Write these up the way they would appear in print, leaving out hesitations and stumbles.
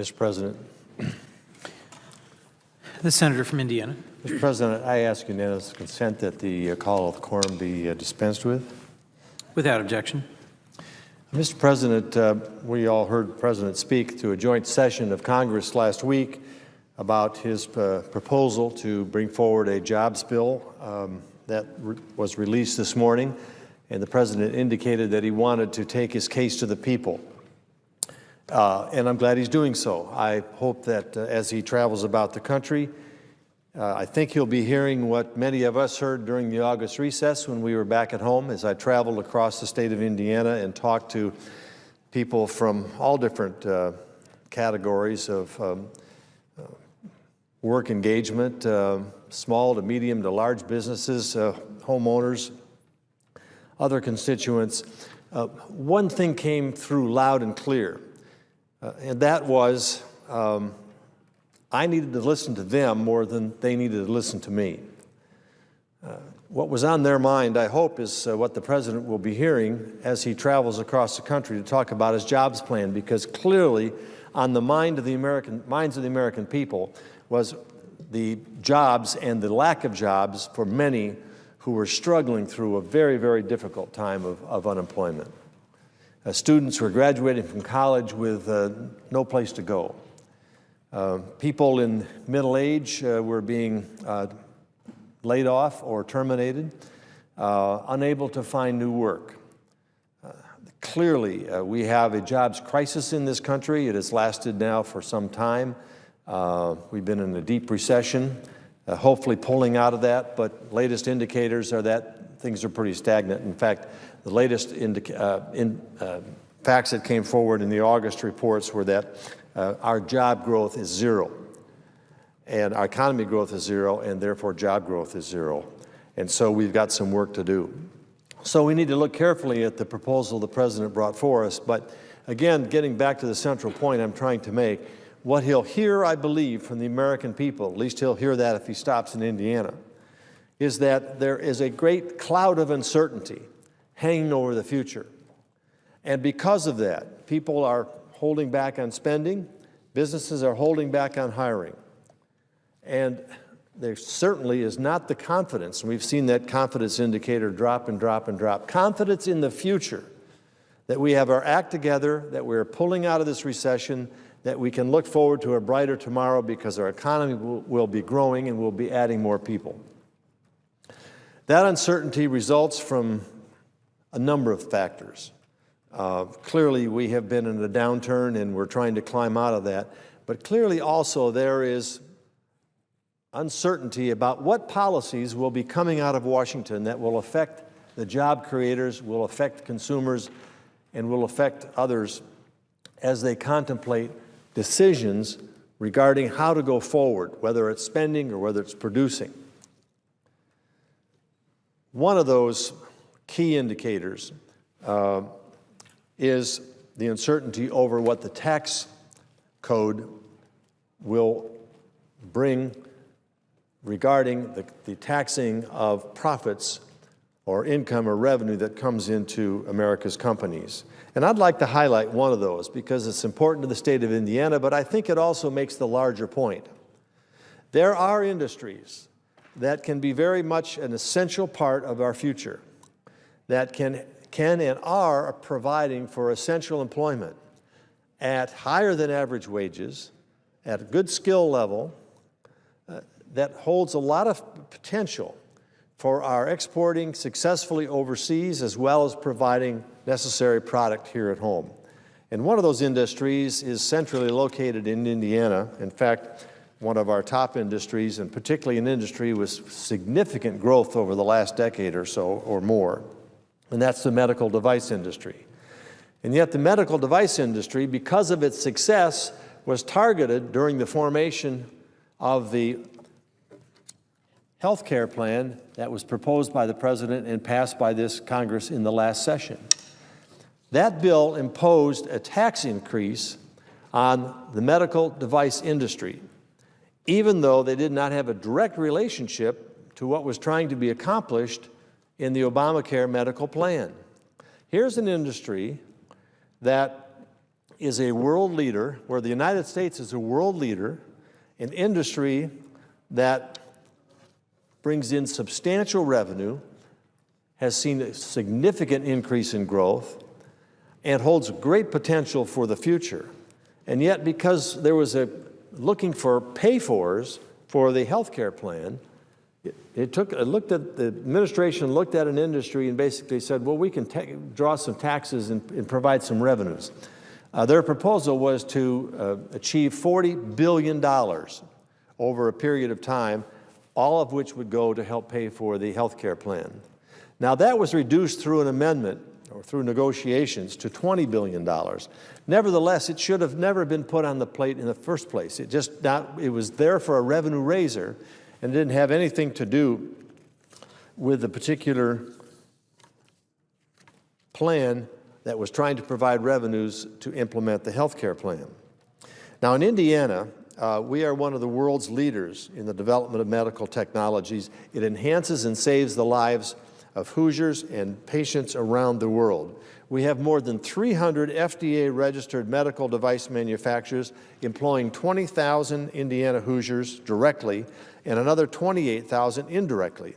Mr. President. The senator from Indiana. Mr. President, I ask unanimous consent that the call of the quorum be dispensed with. Without objection. Mr. President, we all heard the President speak to a joint session of Congress last week about his proposal to bring forward a jobs bill that was released this morning, and the President indicated that he wanted to take his case to the people. And I'm glad he's doing so. I hope that as he travels about the country, I think he'll be hearing what many of us heard during the August recess when we were back at home, as I traveled across the state of Indiana and talked to people from all different categories of work engagement, small to medium to large businesses, homeowners, other constituents. One thing came through loud and clear. And that was, I needed to listen to them more than they needed to listen to me. What was on their mind, I hope, is what the President will be hearing as he travels across the country to talk about his jobs plan, because clearly on the minds of the American people was the jobs and the lack of jobs for many who were struggling through a very, very difficult time of unemployment. Students were graduating from college with no place to go. People in middle age were being laid off or terminated, unable to find new work. Clearly, we have a jobs crisis in this country. It has lasted now for some time. We've been in a deep recession, hopefully pulling out of that, but latest indicators are that things are pretty stagnant. In fact, the latest facts that came forward in the August reports were that our job growth is zero, and our economy growth is zero, and therefore job growth is zero. And so we've got some work to do. So we need to look carefully at the proposal the President brought for us. But again, getting back to the central point I'm trying to make, what he'll hear, I believe, from the American people, at least he'll hear that if he stops in Indiana, is that there is a great cloud of uncertainty hanging over the future. And because of that, people are holding back on spending, businesses are holding back on hiring. And there certainly is not the confidence, and we've seen that confidence indicator drop and drop and drop, confidence in the future that we have our act together, that we're pulling out of this recession, that we can look forward to a brighter tomorrow because our economy will be growing and we'll be adding more people. That uncertainty results from a number of factors. Clearly, we have been in a downturn and we're trying to climb out of that. But clearly also there is uncertainty about what policies will be coming out of Washington that will affect the job creators, will affect consumers, and will affect others as they contemplate decisions regarding how to go forward, whether it's spending or whether it's producing. One of those key indicators is the uncertainty over what the tax code will bring regarding the taxing of profits or income or revenue that comes into America's companies. And I'd like to highlight one of those because it's important to the state of Indiana, but I think it also makes the larger point. There are industries that can be very much an essential part of our future, that can and are providing for essential employment at higher than average wages, at a good skill level, that holds a lot of potential for our exporting successfully overseas as well as providing necessary product here at home. And one of those industries is centrally located in Indiana. In fact, one of our top industries, and particularly an industry with significant growth over the last decade or so or more, and that's the medical device industry. And yet the medical device industry, because of its success, was targeted during the formation of the health care plan that was proposed by the President and passed by this Congress in the last session. That bill imposed a tax increase on the medical device industry, even though they did not have a direct relationship to what was trying to be accomplished in the Obamacare medical plan. Here's an industry that is a world leader, where the United States is a world leader in industry that brings in substantial revenue, has seen a significant increase in growth, and holds great potential for the future. And yet, because there was a looking for pay-fors for the health care plan, the administration looked at an industry and basically said, well, we can draw some taxes and provide some revenues. Their proposal was to achieve $40 billion over a period of time, all of which would go to help pay for the health care plan. Now, that was reduced through an amendment or through negotiations to $20 billion. Nevertheless, it should have never been put on the plate in the first place. It was there for a revenue raiser and didn't have anything to do with the particular plan that was trying to provide revenues to implement the health care plan. Now, in Indiana, we are one of the world's leaders in the development of medical technologies. It enhances and saves the lives of Hoosiers and patients around the world. We have more than 300 FDA-registered medical device manufacturers employing 20,000 Indiana Hoosiers directly and another 28,000 indirectly.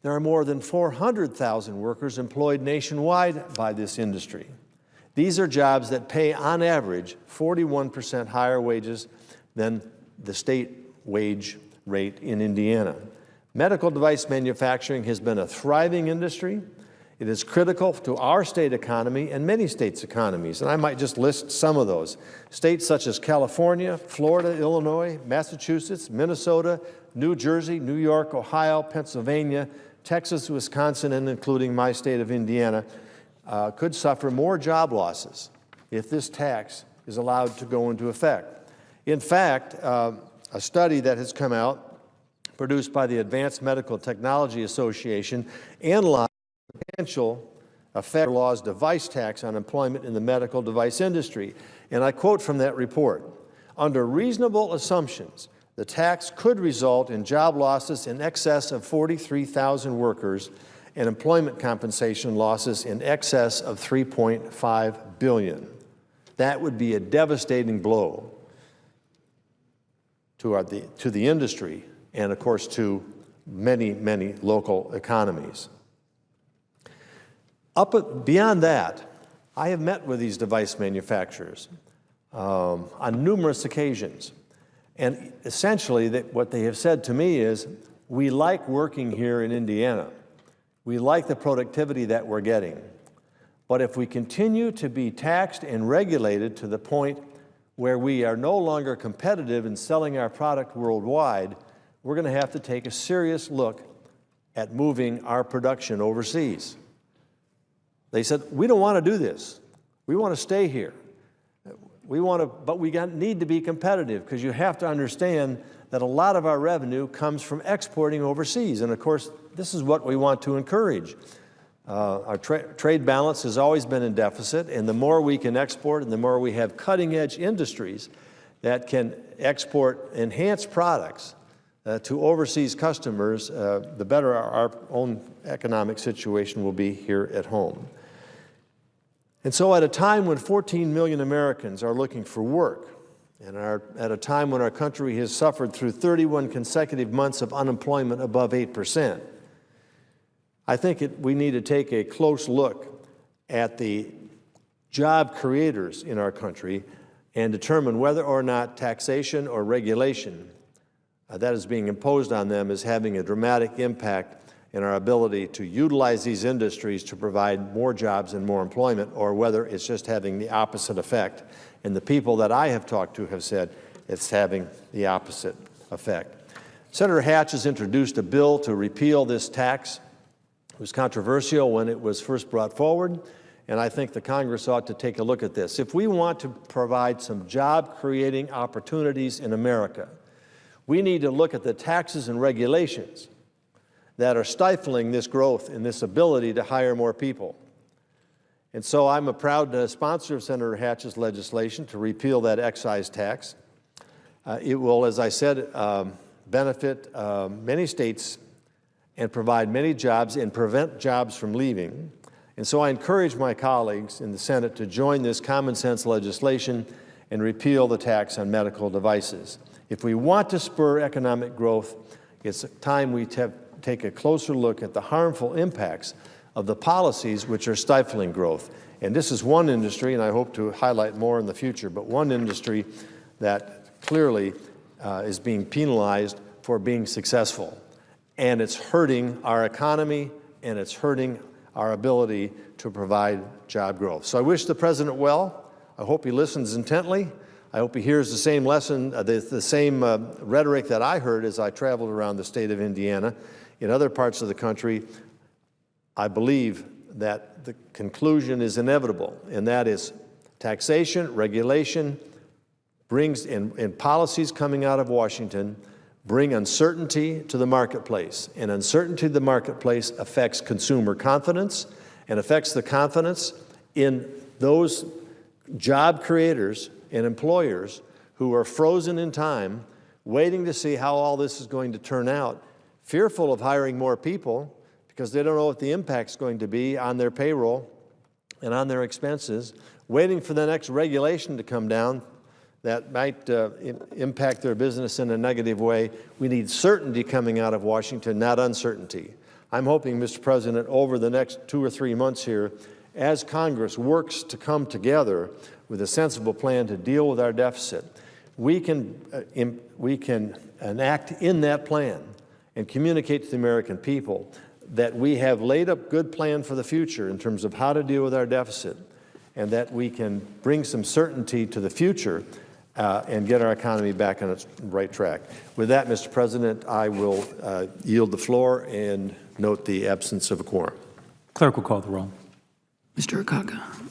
There are more than 400,000 workers employed nationwide by this industry. These are jobs that pay, on average, 41% higher wages than the state wage rate in Indiana. Medical device manufacturing has been a thriving industry. It is critical to our state economy and many states' economies, and I might just list some of those. States such as California, Florida, Illinois, Massachusetts, Minnesota, New Jersey, New York, Ohio, Pennsylvania, Texas, Wisconsin, and including my state of Indiana, could suffer more job losses if this tax is allowed to go into effect. In fact, a study that has come out, produced by the Advanced Medical Technology Association, analyzed the potential effect of the law's device tax on employment in the medical device industry. And I quote from that report, "Under reasonable assumptions, the tax could result in job losses in excess of 43,000 workers and employment compensation losses in excess of $3.5 billion. That would be a devastating blow to the industry and, of course, to many, many local economies. Beyond that, I have met with these device manufacturers on numerous occasions. And essentially, what they have said to me is, we like working here in Indiana. We like the productivity that we're getting. But if we continue to be taxed and regulated to the point where we are no longer competitive in selling our product worldwide, we're going to have to take a serious look at moving our production overseas. They said, we don't want to do this. We want to stay here. But we need to be competitive, because you have to understand that a lot of our revenue comes from exporting overseas. And of course, this is what we want to encourage. Our trade balance has always been in deficit, and the more we can export and the more we have cutting-edge industries that can export enhanced products to overseas customers, the better our own economic situation will be here at home. And so at a time when 14 million Americans are looking for work, and at a time when our country has suffered through 31 consecutive months of unemployment above 8%, I think we need to take a close look at the job creators in our country and determine whether or not taxation or regulation that is being imposed on them is having a dramatic impact in our ability to utilize these industries to provide more jobs and more employment, or whether it's just having the opposite effect. And the people that I have talked to have said it's having the opposite effect. Senator Hatch has introduced a bill to repeal this tax. It was controversial when it was first brought forward, and I think the Congress ought to take a look at this. If we want to provide some job-creating opportunities in America, we need to look at the taxes and regulations that are stifling this growth and this ability to hire more people. And so I'm a proud sponsor of Senator Hatch's legislation to repeal that excise tax. It will, as I said, benefit many states and provide many jobs and prevent jobs from leaving. And so I encourage my colleagues in the Senate to join this common sense legislation and repeal the tax on medical devices. If we want to spur economic growth, it's time we take a closer look at the harmful impacts of the policies which are stifling growth. And this is one industry, and I hope to highlight more in the future, but one industry that clearly is being penalized for being successful. And it's hurting our economy, and it's hurting our ability to provide job growth. So I wish the President well. I hope he listens intently. I hope he hears the same lesson, the same rhetoric that I heard as I traveled around the state of Indiana. In other parts of the country, I believe that the conclusion is inevitable, and that is taxation, regulation, brings in policies coming out of Washington bring uncertainty to the marketplace, and uncertainty to the marketplace affects consumer confidence and affects the confidence in those job creators and employers who are frozen in time, waiting to see how all this is going to turn out, fearful of hiring more people because they don't know what the impact's going to be on their payroll and on their expenses, waiting for the next regulation to come down that might impact their business in a negative way. We need certainty coming out of Washington, not uncertainty. I'm hoping, Mr. President, over the next 2 or 3 months here, as Congress works to come together with a sensible plan to deal with our deficit, we can enact in that plan and communicate to the American people that we have laid a good plan for the future in terms of how to deal with our deficit, and that we can bring some certainty to the future and get our economy back on its right track. With that, Mr. President, I will yield the floor and note the absence of a quorum. Clerk will call the roll. Mr. Akaka.